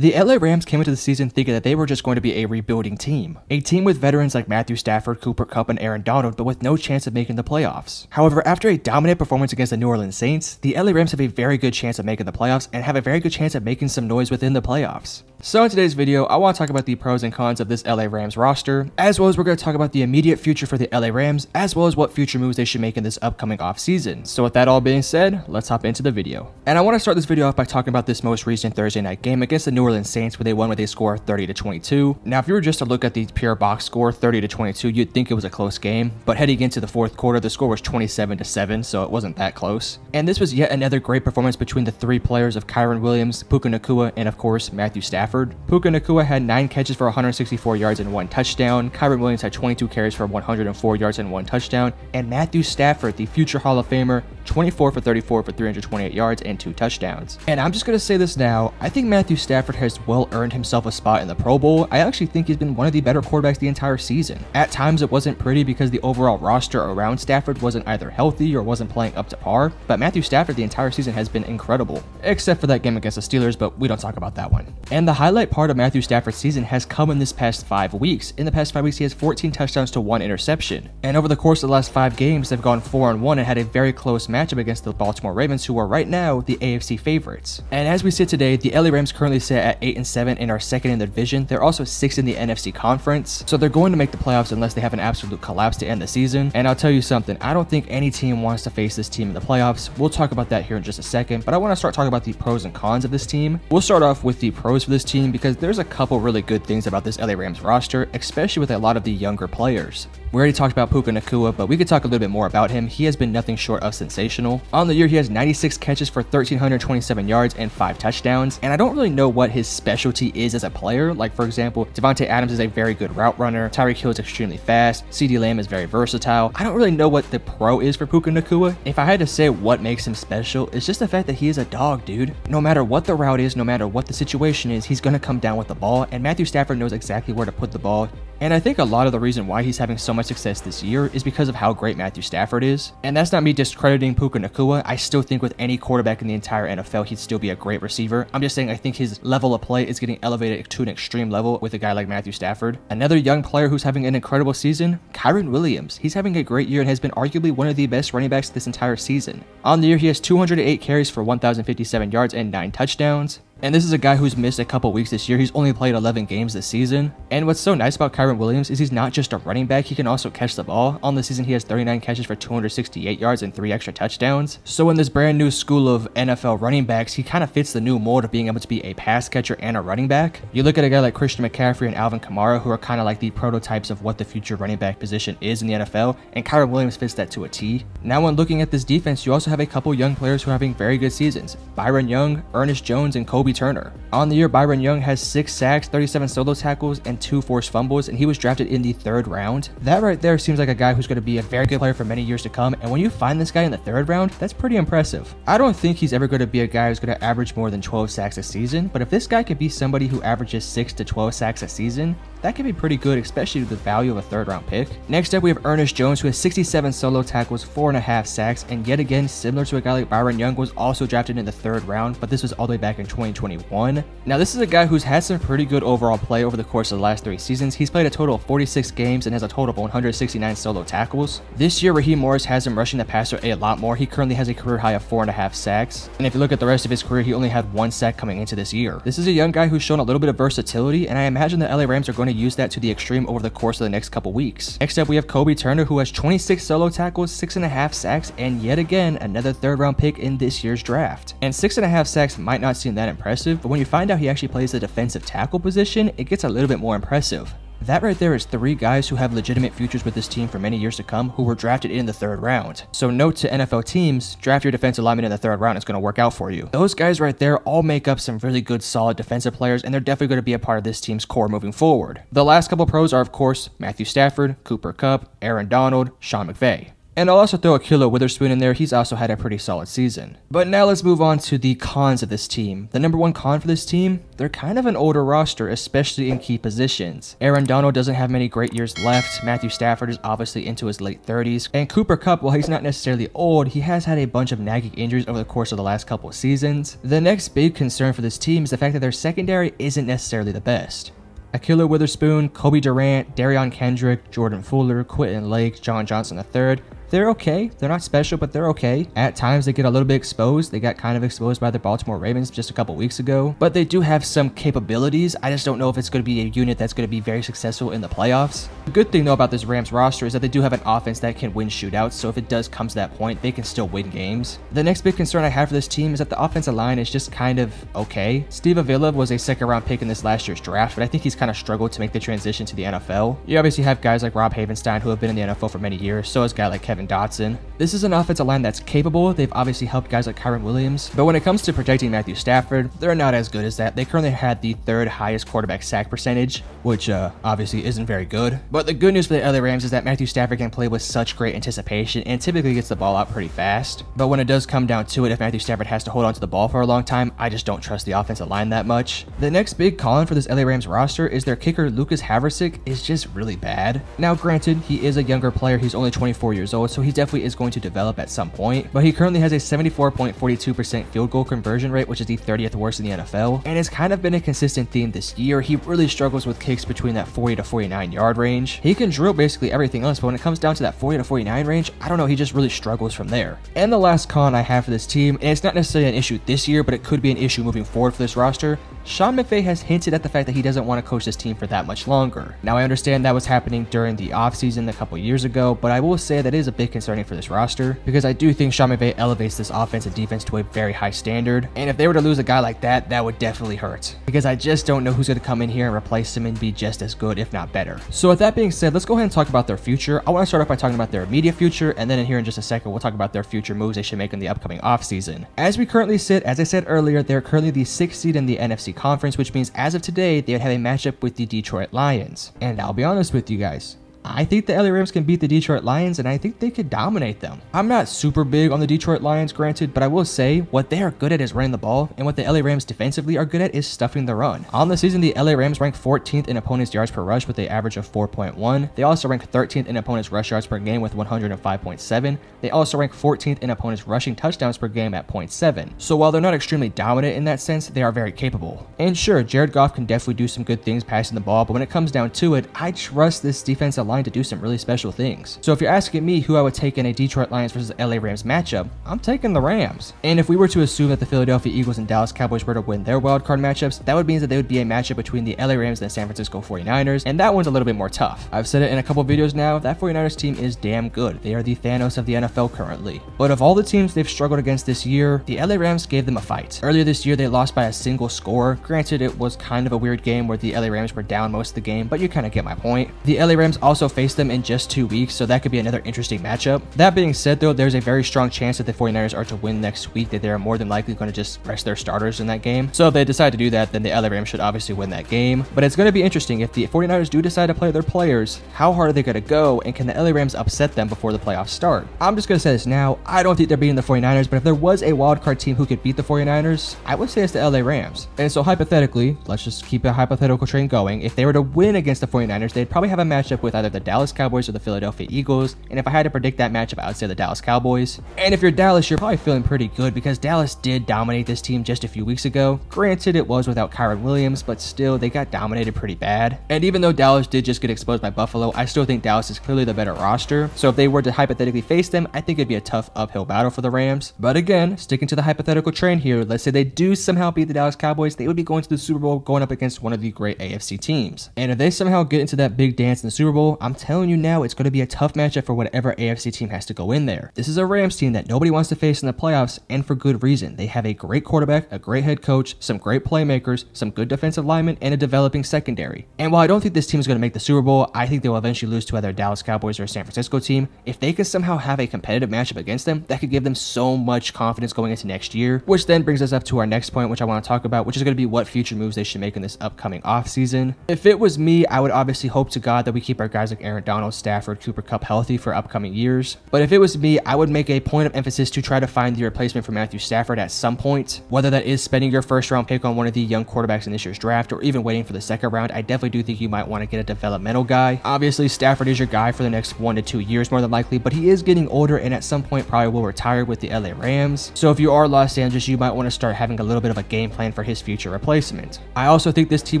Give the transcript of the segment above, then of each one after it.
The LA Rams came into the season thinking that they were just going to be a rebuilding team. A team with veterans like Matthew Stafford, Cooper Kupp, and Aaron Donald, but with no chance of making the playoffs. However, after a dominant performance against the New Orleans Saints, the LA Rams have a very good chance of making the playoffs and have a very good chance of making some noise within the playoffs. So in today's video, I want to talk about the pros and cons of this LA Rams roster, as well as we're going to talk about the immediate future for the LA Rams, as well as what future moves they should make in this upcoming offseason. So with that all being said, let's hop into the video. And I want to start this video off by talking about this most recent Thursday night game against the New Orleans Saints, where they won with a score of 30-22. Now, if you were just to look at the pure box score, 30-22, you'd think it was a close game, but heading into the fourth quarter, the score was 27-7, so it wasn't that close. And this was yet another great performance between the three players of Kyren Williams, Puka Nacua, and of course, Matthew Stafford. Puka Nacua had 9 catches for 164 yards and 1 touchdown. Kyren Williams had 22 carries for 104 yards and 1 touchdown. And Matthew Stafford, the future Hall of Famer, 24 for 34 for 328 yards and 2 touchdowns. And I'm just going to say this now, I think Matthew Stafford has well earned himself a spot in the Pro Bowl. I actually think he's been one of the better quarterbacks the entire season. At times it wasn't pretty because the overall roster around Stafford wasn't either healthy or wasn't playing up to par, but Matthew Stafford the entire season has been incredible, except for that game against the Steelers, but we don't talk about that one. And the highlight part of Matthew Stafford's season has come in this past 5 weeks. In the past 5 weeks, he has 14 touchdowns to 1 interception. And over the course of the last 5 games, they've gone 4-1 and had a very close matchup against the Baltimore Ravens, who are right now the AFC favorites. And as we sit today, the LA Rams currently sit at 8-7 and are second in the division. They're also 6th in the NFC conference, so they're going to make the playoffs unless they have an absolute collapse to end the season. And I'll tell you something, I don't think any team wants to face this team in the playoffs. We'll talk about that here in just a second, but I want to start talking about the pros and cons of this team. We'll start off with the pros for this team because there's a couple really good things about this LA Rams roster, especially with a lot of the younger players. We already talked about Puka Nacua, but we could talk a little bit more about him. He has been nothing short of sensational. On the year, he has 96 catches for 1,327 yards and 5 touchdowns, and I don't really know what his specialty is as a player. Like, for example, Devontae Adams is a very good route runner, Tyreek Hill is extremely fast, CeeDee Lamb is very versatile. I don't really know what the pro is for Puka Nacua. If I had to say what makes him special, it's just the fact that he is a dog, dude. No matter what the route is, no matter what the situation is, he's going to come down with the ball, and Matthew Stafford knows exactly where to put the ball. And I think a lot of the reason why he's having so much success this year is because of how great Matthew Stafford is. And that's not me discrediting Puka Nacua. I still think with any quarterback in the entire NFL, he'd still be a great receiver. I'm just saying I think his level of play is getting elevated to an extreme level with a guy like Matthew Stafford. Another young player who's having an incredible season, Kyren Williams. He's having a great year and has been arguably one of the best running backs this entire season. On the year, he has 208 carries for 1,057 yards and 9 touchdowns. And this is a guy who's missed a couple weeks this year. He's only played 11 games this season. And what's so nice about Kyren Williams is he's not just a running back, he can also catch the ball. On the season, he has 39 catches for 268 yards and 3 extra touchdowns. So in this brand new school of NFL running backs, he kind of fits the new mold of being able to be a pass catcher and a running back. You look at a guy like Christian McCaffrey and Alvin Kamara, who are kind of like the prototypes of what the future running back position is in the NFL, and Kyren Williams fits that to a T. Now when looking at this defense, you also have a couple young players who are having very good seasons. Byron Young, Ernest Jones, and Kobe Turner. On the year, Byron Young has 6 sacks, 37 solo tackles, and 2 forced fumbles, and he was drafted in the 3rd round. That right there seems like a guy who's going to be a very good player for many years to come, and when you find this guy in the 3rd round, that's pretty impressive. I don't think he's ever going to be a guy who's going to average more than 12 sacks a season, but if this guy could be somebody who averages 6 to 12 sacks a season, that could be pretty good, especially with the value of a 3rd round pick. Next up, we have Ernest Jones, who has 67 solo tackles, 4.5 sacks, and yet again, similar to a guy like Byron Young, was also drafted in the 3rd round, but this was all the way back in 2021. Now, this is a guy who's had some pretty good overall play over the course of the last 3 seasons. He's played a total of 46 games and has a total of 169 solo tackles. This year, Raheem Morris has him rushing the passer a lot more. He currently has a career high of 4.5 sacks, and if you look at the rest of his career, he only had 1 sack coming into this year. This is a young guy who's shown a little bit of versatility, and I imagine the LA Rams are going to use that to the extreme over the course of the next couple weeks. Next up, we have Kobe Turner, who has 26 solo tackles, 6.5 sacks, and yet again, another 3rd round pick in this year's draft. And 6.5 sacks might not seem that impressive, but when you find out he actually plays the defensive tackle position, it gets a little bit more impressive. That right there is 3 guys who have legitimate futures with this team for many years to come who were drafted in the 3rd round. So note to NFL teams, draft your defensive lineman in the 3rd round. It's going to work out for you. Those guys right there all make up some really good solid defensive players, and they're definitely going to be a part of this team's core moving forward. The last couple pros are of course Matthew Stafford, Cooper Kupp, Aaron Donald, Sean McVay. And I'll also throw Ahkello Witherspoon in there. He's also had a pretty solid season. But now let's move on to the cons of this team. The number one con for this team, they're kind of an older roster, especially in key positions. Aaron Donald doesn't have many great years left. Matthew Stafford is obviously into his late 30s. And Cooper Kupp, while he's not necessarily old, he has had a bunch of nagging injuries over the course of the last couple of seasons. The next big concern for this team is the fact that their secondary isn't necessarily the best. Ahkello Witherspoon, Kobe Durant, Darion Kendrick, Jordan Fuller, Quentin Lake, John Johnson III. They're okay. They're not special, but they're okay. At times, they get a little bit exposed. They got kind of exposed by the Baltimore Ravens just a couple weeks ago. But they do have some capabilities. I just don't know if it's going to be a unit that's going to be very successful in the playoffs. The good thing, though, about this Rams roster is that they do have an offense that can win shootouts. So if it does come to that point, they can still win games. The next big concern I have for this team is that the offensive line is just kind of okay. Steve Avila was a second-round pick in this last year's draft, but I think he's kind of struggled to make the transition to the NFL. You obviously have guys like Rob Havenstein who have been in the NFL for many years. So is a guy like Kevin Dotson. This is an offensive line that's capable. They've obviously helped guys like Kyren Williams, but when it comes to protecting Matthew Stafford, they're not as good as that. They currently had the third highest quarterback sack percentage, which obviously isn't very good. But the good news for the LA Rams is that Matthew Stafford can play with such great anticipation and typically gets the ball out pretty fast. But when it does come down to it, if Matthew Stafford has to hold on to the ball for a long time, I just don't trust the offensive line that much. The next big con for this LA Rams roster is their kicker Lucas Havrisik is just really bad. Now granted, he is a younger player. He's only 24 years old, so he definitely is going to develop at some point, but he currently has a 74.42% field goal conversion rate, which is the 30th worst in the NFL, and it's kind of been a consistent theme this year. He really struggles with kicks between that 40 to 49 yard range. He can drill basically everything else, but when it comes down to that 40 to 49 range, I don't know, he just really struggles from there. And the last con I have for this team, and it's not necessarily an issue this year, but it could be an issue moving forward for this roster, Sean McVay has hinted at the fact that he doesn't want to coach this team for that much longer. Now I understand that was happening during the offseason a couple years ago, but I will say that is a bit concerning for this roster, because I do think Sean McVay elevates this offense and defense to a very high standard, and if they were to lose a guy like that, that would definitely hurt, because I just don't know who's going to come in here and replace him and be just as good, if not better. So with that being said, let's go ahead and talk about their future. I want to start off by talking about their immediate future, and then in here in just a second, we'll talk about their future moves they should make in the upcoming offseason. As we currently sit, as I said earlier, they're currently the 6th seed in the NFC conference, which means as of today, they would have a matchup with the Detroit Lions. And I'll be honest with you guys, I think the LA Rams can beat the Detroit Lions, and I think they could dominate them. I'm not super big on the Detroit Lions, granted, but I will say what they are good at is running the ball, and what the LA Rams defensively are good at is stuffing the run. On the season, the LA Rams rank 14th in opponents' yards per rush with an average of 4.1. They also rank 13th in opponents' rush yards per game with 105.7. They also rank 14th in opponents' rushing touchdowns per game at 0.7. So while they're not extremely dominant in that sense, they are very capable. And sure, Jared Goff can definitely do some good things passing the ball, but when it comes down to it, I trust this defensive line to do some really special things. So if you're asking me who I would take in a Detroit Lions versus LA Rams matchup, I'm taking the Rams. And if we were to assume that the Philadelphia Eagles and Dallas Cowboys were to win their wildcard matchups, that would mean that they would be a matchup between the LA Rams and the San Francisco 49ers, and that one's a little bit more tough. I've said it in a couple videos now, that 49ers team is damn good. They are the Thanos of the NFL currently. But of all the teams they've struggled against this year, the LA Rams gave them a fight. Earlier this year, they lost by a single score. Granted, it was kind of a weird game where the LA Rams were down most of the game, but you kind of get my point. The LA Rams also faced them in just 2 weeks, so that could be another interesting matchup. That being said, though, there's a very strong chance that the 49ers are to win next week, that they're more than likely going to just rest their starters in that game. So if they decide to do that, then the LA Rams should obviously win that game. But it's going to be interesting. If the 49ers do decide to play their players, how hard are they going to go, and can the LA Rams upset them before the playoffs start? I'm just going to say this now. I don't think they're beating the 49ers, but if there was a wildcard team who could beat the 49ers, I would say it's the LA Rams. And so hypothetically, let's just keep a hypothetical train going. If they were to win against the 49ers, they'd probably have a matchup with either the Dallas Cowboys or the Philadelphia Eagles, and if I had to predict that matchup, I would say the Dallas Cowboys. And if you're Dallas, you're probably feeling pretty good because Dallas did dominate this team just a few weeks ago. Granted, it was without Kyren Williams, but still, they got dominated pretty bad. And even though Dallas did just get exposed by Buffalo, I still think Dallas is clearly the better roster. So if they were to hypothetically face them, I think it'd be a tough uphill battle for the Rams. But again, sticking to the hypothetical train here, let's say they do somehow beat the Dallas Cowboys, they would be going to the Super Bowl going up against one of the great AFC teams. And if they somehow get into that big dance in the Super Bowl, I'm telling you now, it's going to be a tough matchup for whatever AFC team has to go in there. This is a Rams team that nobody wants to face in the playoffs, and for good reason. They have a great quarterback, a great head coach, some great playmakers, some good defensive linemen, and a developing secondary. And while I don't think this team is going to make the Super Bowl, I think they will eventually lose to either Dallas Cowboys or a San Francisco team. If they can somehow have a competitive matchup against them, that could give them so much confidence going into next year, which then brings us up to our next point, which I want to talk about, which is going to be what future moves they should make in this upcoming offseason. If it was me, I would obviously hope to God that we keep our guys guys like Aaron Donald, Stafford, Cooper Kupp healthy for upcoming years. But if it was me, I would make a point of emphasis to try to find the replacement for Matthew Stafford at some point. Whether that is spending your first round pick on one of the young quarterbacks in this year's draft or even waiting for the second round, I definitely do think you might want to get a developmental guy. Obviously, Stafford is your guy for the next 1 to 2 years more than likely, but he is getting older and at some point probably will retire with the LA Rams. So if you are Los Angeles, you might want to start having a little bit of a game plan for his future replacement. I also think this team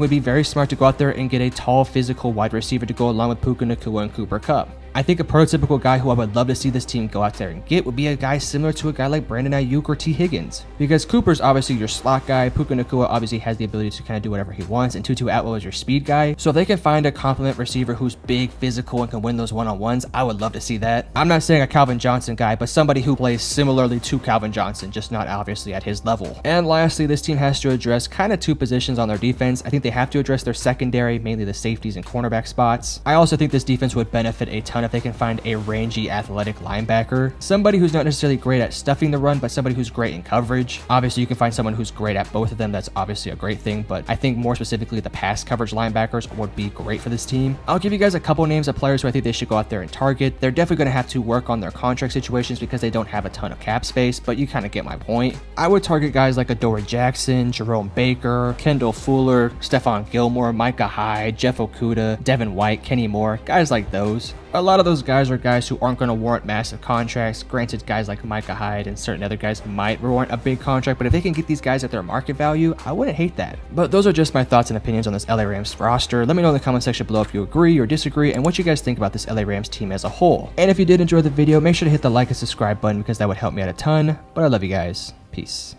would be very smart to go out there and get a tall, physical wide receiver to go along with Puka Nacua and Cooper Kupp. I think a prototypical guy who I would love to see this team go out there and get would be a guy similar to a guy like Brandon Ayuk or T. Higgins. Because Cooper's obviously your slot guy, Puka Nacua obviously has the ability to kind of do whatever he wants, and Tutu Atwell is your speed guy. So if they can find a complement receiver who's big, physical, and can win those one-on-ones, I would love to see that. I'm not saying a Calvin Johnson guy, but somebody who plays similarly to Calvin Johnson, just not obviously at his level. And lastly, this team has to address kind of 2 positions on their defense. I think they have to address their secondary, mainly the safeties and cornerback spots. I also think this defense would benefit a ton if they can find a rangy athletic linebacker, somebody who's not necessarily great at stuffing the run, but somebody who's great in coverage. Obviously you can find someone who's great at both of them. That's obviously a great thing, but I think more specifically the pass coverage linebackers would be great for this team. I'll give you guys a couple names of players who I think they should go out there and target. They're definitely going to have to work on their contract situations because they don't have a ton of cap space, but you kind of get my point. I would target guys like Adoree Jackson, Jerome Baker, Kendall Fuller, Stephon Gilmore, Micah Hyde, Jeff Okudah, Devin White, Kenny Moore, guys like those. A lot of those guys are guys who aren't going to warrant massive contracts. Granted, guys like Micah Hyde and certain other guys might warrant a big contract, but if they can get these guys at their market value, I wouldn't hate that. But those are just my thoughts and opinions on this LA Rams roster. Let me know in the comment section below if you agree or disagree and what you guys think about this LA Rams team as a whole. And if you did enjoy the video, make sure to hit the like and subscribe button because that would help me out a ton. But I love you guys. Peace.